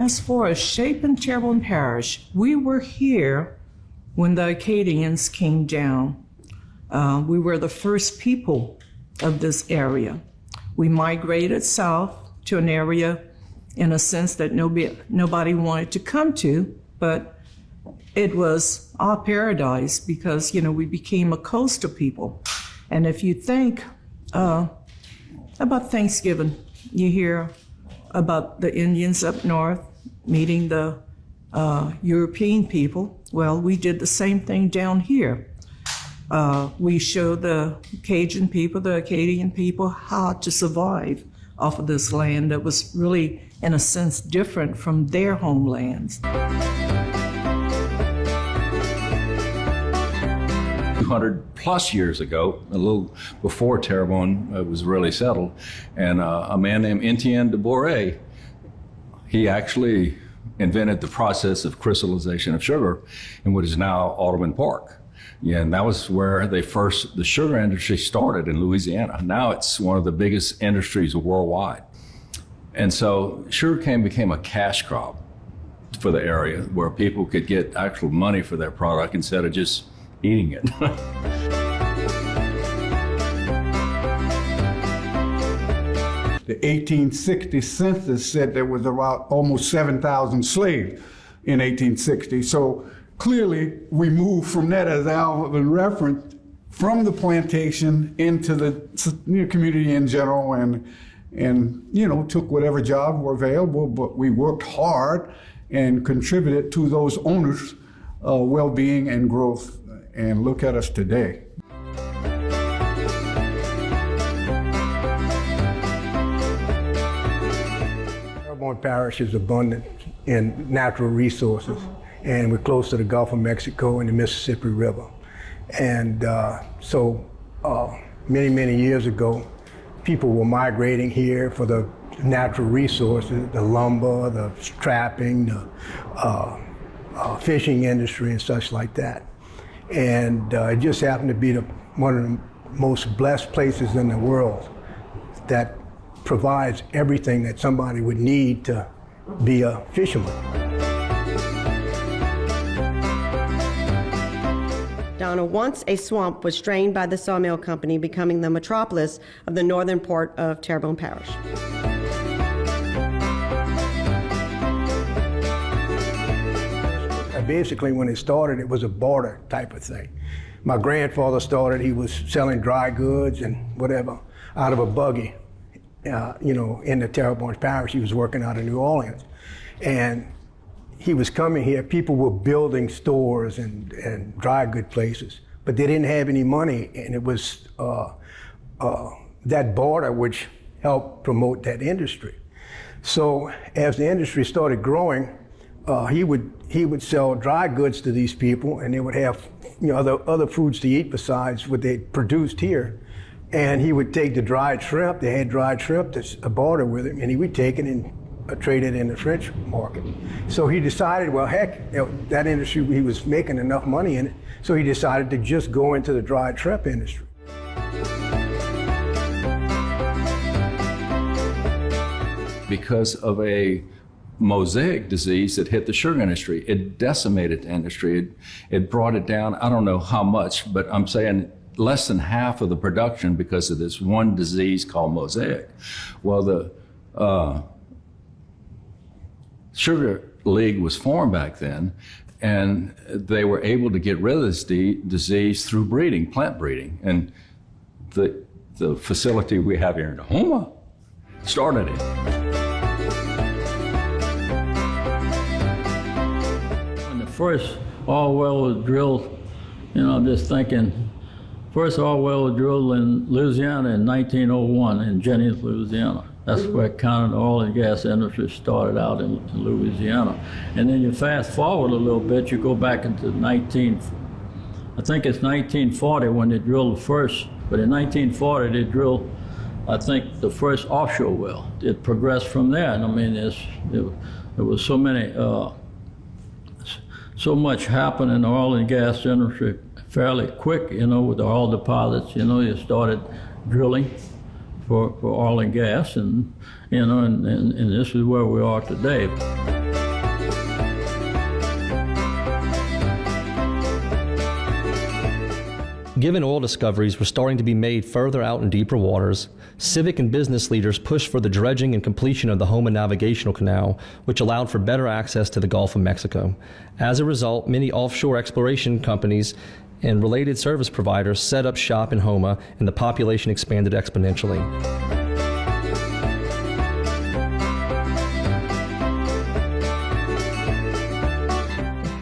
as far as shaping Terrebonne Parish, we were here when the Acadians came down. We were the first people of this area. We migrated south to an area in a sense that nobody wanted to come to, but it was our paradise because, we became a coastal people. And if you think about Thanksgiving, you hear about the Indians up north meeting the European people. Well, we did the same thing down here. We showed the Cajun people, the Acadian people, how to survive off of this land that was really, in a sense, different from their homelands. 200 plus years ago, a little before Terrebonne was really settled, and a man named Etienne de Boré, he actually invented the process of crystallization of sugar in what is now Audubon Park. Yeah, and that was where the sugar industry started in Louisiana. Now it's one of the biggest industries worldwide. And so sugarcane became a cash crop for the area where people could get actual money for their product instead of just eating it. The 1860 census said there was about almost 7,000 slaves in 1860. So clearly we moved from that, as Alvin referenced, from the plantation into the community in general, and took whatever jobs were available, but we worked hard and contributed to those owners' well-being and growth. And look at us today. Terrebonne Parish is abundant in natural resources, and we're close to the Gulf of Mexico and the Mississippi River. And so many, many years ago, people were migrating here for the natural resources, the lumber, the trapping, the fishing industry and such like that. And it just happened to be one of the most blessed places in the world that provides everything that somebody would need to be a fisherman. Donna, once a swamp was drained by the sawmill company, becoming the metropolis of the northern port of Terrebonne Parish. Basically, when it started, it was a barter type of thing. My grandfather started, he was selling dry goods and whatever out of a buggy, in the Terrebonne Parish. He was working out of New Orleans. And he was coming here, people were building stores and dry good places, but they didn't have any money, and it was that barter which helped promote that industry. So as the industry started growing, he would sell dry goods to these people, and they would have other foods to eat besides what they produced here. And he would take the dried shrimp, they had dried shrimp that's a barter with him, and he would take it and trade it in the French market. So he decided, well, heck, that industry, he was making enough money in it, so he decided to just go into the dried shrimp industry. Because of a mosaic disease that hit the sugar industry, it decimated the industry. It brought it down, I don't know how much, but I'm saying less than half of the production because of this one disease called mosaic. Well, the Sugar League was formed back then, and they were able to get rid of this disease through breeding, plant breeding. And the facility we have here in Oklahoma started it. When the first oil well was drilled, I'm just thinking, first oil well was drilled in Louisiana in 1901 in Jennings, Louisiana. That's where kind of the oil and gas industry started out in Louisiana. And then you fast forward a little bit, you go back into I think it's 1940 when they drilled the first, but in 1940 they drilled, I think, the first offshore well. It progressed from there, and I mean, there was so much happened in the oil and gas industry fairly quick, with the oil deposits. You started drilling for oil and gas, and this is where we are today. Given oil discoveries were starting to be made further out in deeper waters, civic and business leaders pushed for the dredging and completion of the Houma Navigational Canal, which allowed for better access to the Gulf of Mexico. As a result, many offshore exploration companies and related service providers set up shop in Houma, and the population expanded exponentially.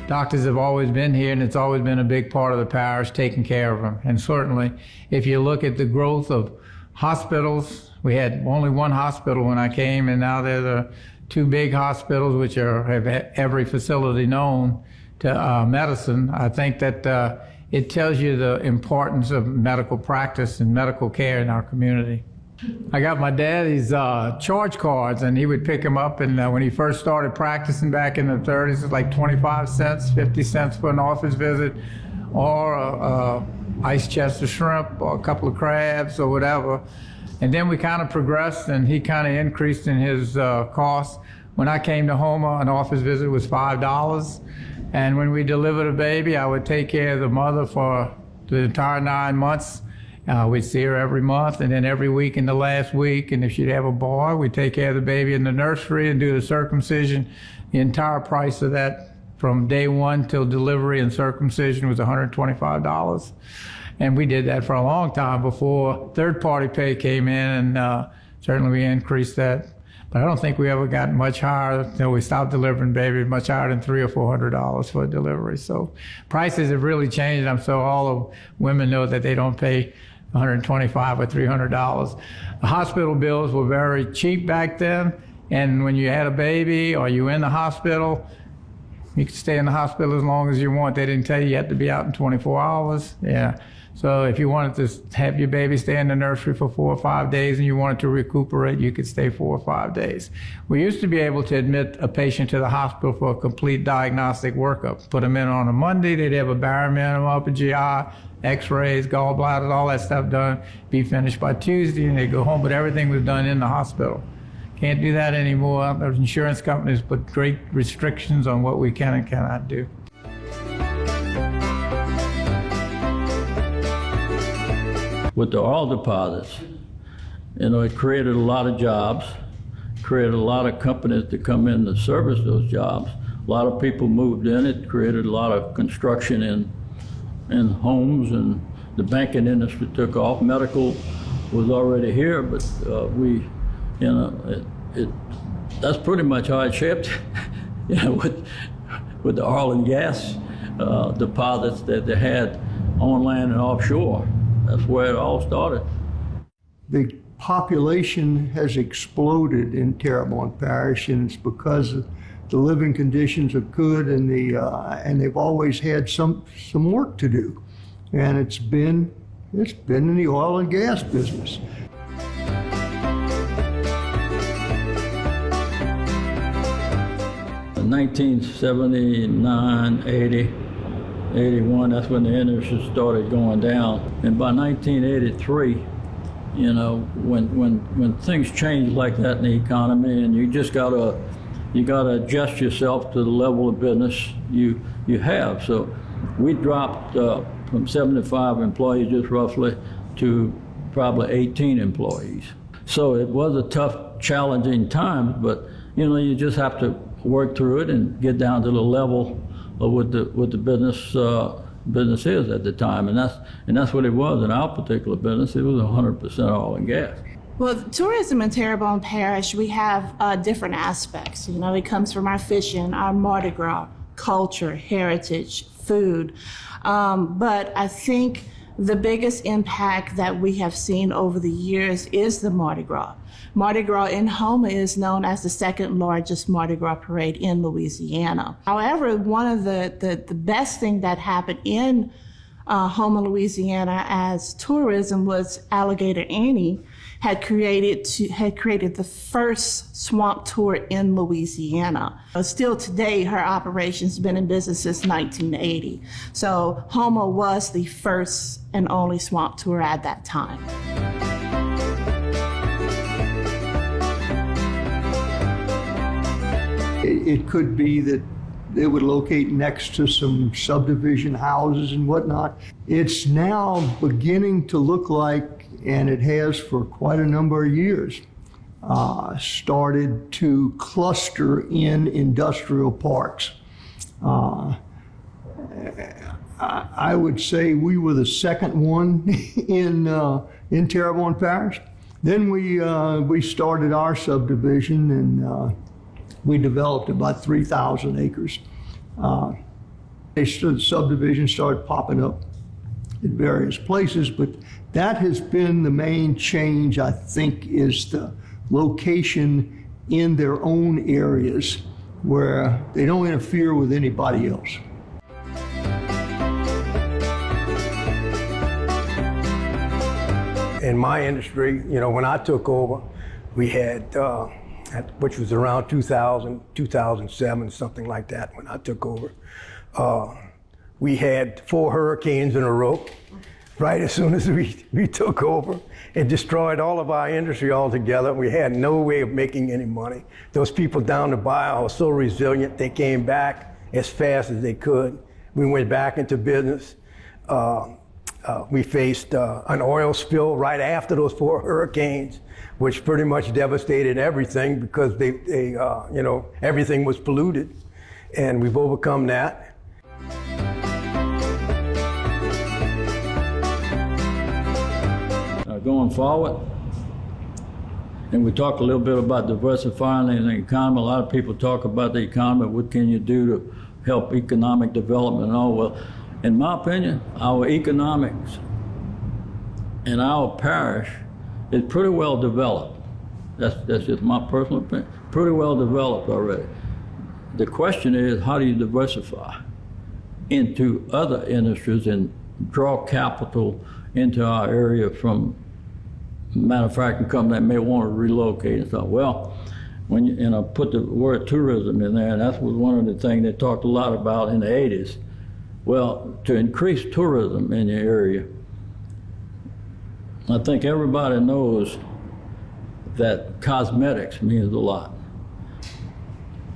Doctors have always been here, and it's always been a big part of the parish, taking care of them. And certainly, if you look at the growth of hospitals, we had only one hospital when I came, and now there are two big hospitals which have every facility known to medicine. I think that it tells you the importance of medical practice and medical care in our community. I got my daddy's charge cards, and he would pick them up, and when he first started practicing back in the 30s, it was like 25 cents, 50 cents for an office visit, or a ice chest of shrimp, or a couple of crabs, or whatever. And then we kind of progressed, and he kind of increased in his costs. When I came to Houma, an office visit was $5. And when we delivered a baby, I would take care of the mother for the entire 9 months. We'd see her every month, and then every week in the last week. And if she'd have a boy, we'd take care of the baby in the nursery and do the circumcision. The entire price of that from day one till delivery and circumcision was $125. And we did that for a long time before third-party pay came in, and certainly we increased that. But I don't think we ever got much higher until we stopped delivering babies, much higher than $300 or $400 for a delivery. So prices have really changed. I'm so all the women know that they don't pay $125 or $300. The hospital bills were very cheap back then, and when you had a baby or you were in the hospital, you could stay in the hospital as long as you want. They didn't tell you had to be out in 24 hours. Yeah. So if you wanted to have your baby stay in the nursery for 4 or 5 days and you wanted to recuperate, you could stay 4 or 5 days. We used to be able to admit a patient to the hospital for a complete diagnostic workup. Put them in on a Monday, they'd have a barium up, a GI, x-rays, gallbladder, all that stuff done, be finished by Tuesday, and they'd go home, but everything was done in the hospital. Can't do that anymore. The insurance companies put great restrictions on what we can and cannot do. With the oil deposits, it created a lot of jobs, created a lot of companies to come in to service those jobs. A lot of people moved in. It created a lot of construction in homes, and the banking industry took off. Medical was already here, but that's pretty much how it shaped, with the oil and gas deposits that they had on land and offshore. That's where it all started. The population has exploded in Terrebonne Parish, and it's because the living conditions are good, and they've always had some work to do, and it's been in the oil and gas business. In 1979, 80, 81, that's when the industry started going down. And by 1983, when things change like that in the economy, and you just gotta adjust yourself to the level of business you have. So we dropped from 75 employees just roughly to probably 18 employees. So it was a tough, challenging time, but you just have to work through it and get down to the level of what the business is at the time, and that's what it was in our particular business. It was 100% oil and gas. Well, tourism in Terrebonne Parish, we have different aspects. It comes from our fishing, our Mardi Gras, culture, heritage, food. But I think the biggest impact that we have seen over the years is the Mardi Gras. Mardi Gras in Houma is known as the second largest Mardi Gras parade in Louisiana. However, one of the best thing that happened in Houma, Louisiana as tourism was Alligator Annie had created the first swamp tour in Louisiana. Still today, her operation's been in business since 1980. So Houma was the first and only swamp tour at that time. It could be that They would locate next to some subdivision houses and whatnot. It's now beginning to look like, and it has for quite a number of years, started to cluster in industrial parks. I would say we were the second one in Terrebonne Parish. Then we started our subdivision, and we developed about 3,000 acres. The subdivision started popping up in various places, but that has been the main change, I think, is the location in their own areas where they don't interfere with anybody else. In my industry, you know, when I took over, we had, which was around 2000, 2007, something like that, when I took over, we had 4 hurricanes in a row, right as soon as we took over. It destroyed all of our industry altogether. We had no way of making any money. Those people down the bayou were so resilient, they came back as fast as they could. We went back into business. We faced an oil spill right after those 4 hurricanes, which pretty much devastated everything because you know, everything was polluted, and we've overcome that. Going forward, and we talked a little bit about diversifying the economy. A lot of people talk about the economy. What can you do to help economic development and all? Well, in my opinion, our economics in our parish is pretty well developed. That's just my personal opinion. Pretty well developed already. The question is, how do you diversify into other industries and draw capital into our area from manufacturing company that may want to relocate and stuff? Well, when you, and I put the word tourism in there, and that was one of the things they talked a lot about in the 80s. Well, to increase tourism in your area, I think everybody knows that cosmetics means a lot.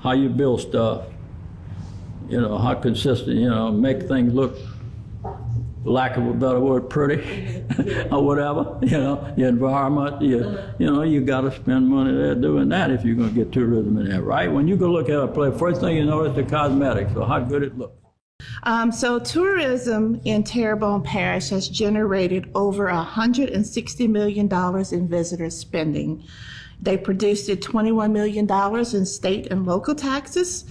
How you build stuff, you know, how consistent, you know, make things look, lack of a better word, pretty, or whatever, you know, your environment, you know, you got to spend money there doing that if you're going to get tourism in there, right? When you go look at a place, first thing you notice the cosmetics, or how good it looks. So tourism in Terrebonne Parish has generated over $160 million in visitor spending. They produced $21 million in state and local taxes,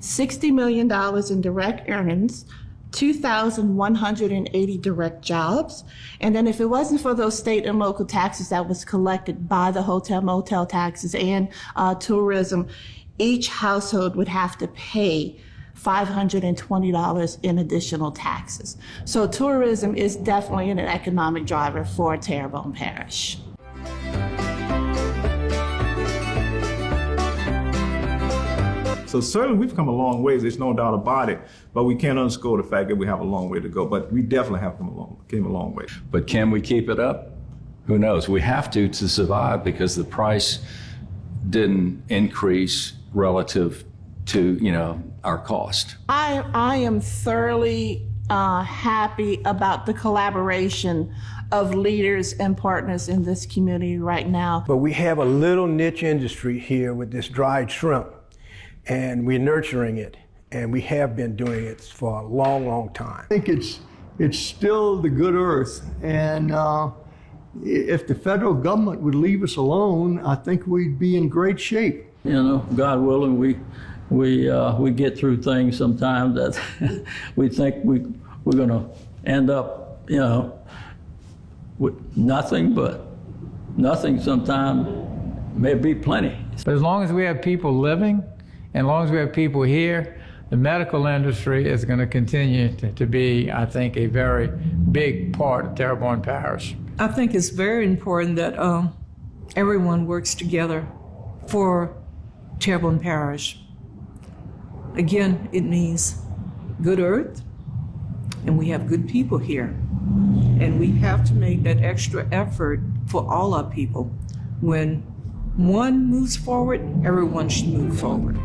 $60 million in direct earnings, 2,180 direct jobs. And then if it wasn't for those state and local taxes that was collected by the hotel motel taxes and tourism, each household would have to pay $520 in additional taxes. So tourism is definitely an economic driver for Terrebonne Parish. So certainly we've come a long ways, there's no doubt about it, but we can't underscore the fact that we have a long way to go, but we definitely have came a long way. But can we keep it up? Who knows? We have to survive, because the price didn't increase relative to, you know, our cost. I am thoroughly happy about the collaboration of leaders and partners in this community right now. But we have a little niche industry here with this dried shrimp, and we're nurturing it, and we have been doing it for a long, long time. I think it's still the good earth, and if the federal government would leave us alone, I think we'd be in great shape. You know, God willing, we get through things sometimes that we think we're going to end up, you know, with nothing, but nothing sometimes may be plenty. But as long as we have people living, and as long as we have people here, the medical industry is going to continue to be, I think, a very big part of Terrebonne Parish. I think it's very important that everyone works together for Terrebonne Parish. Again, it means good earth, and we have good people here. And we have to make that extra effort for all our people. When one moves forward, everyone should move forward.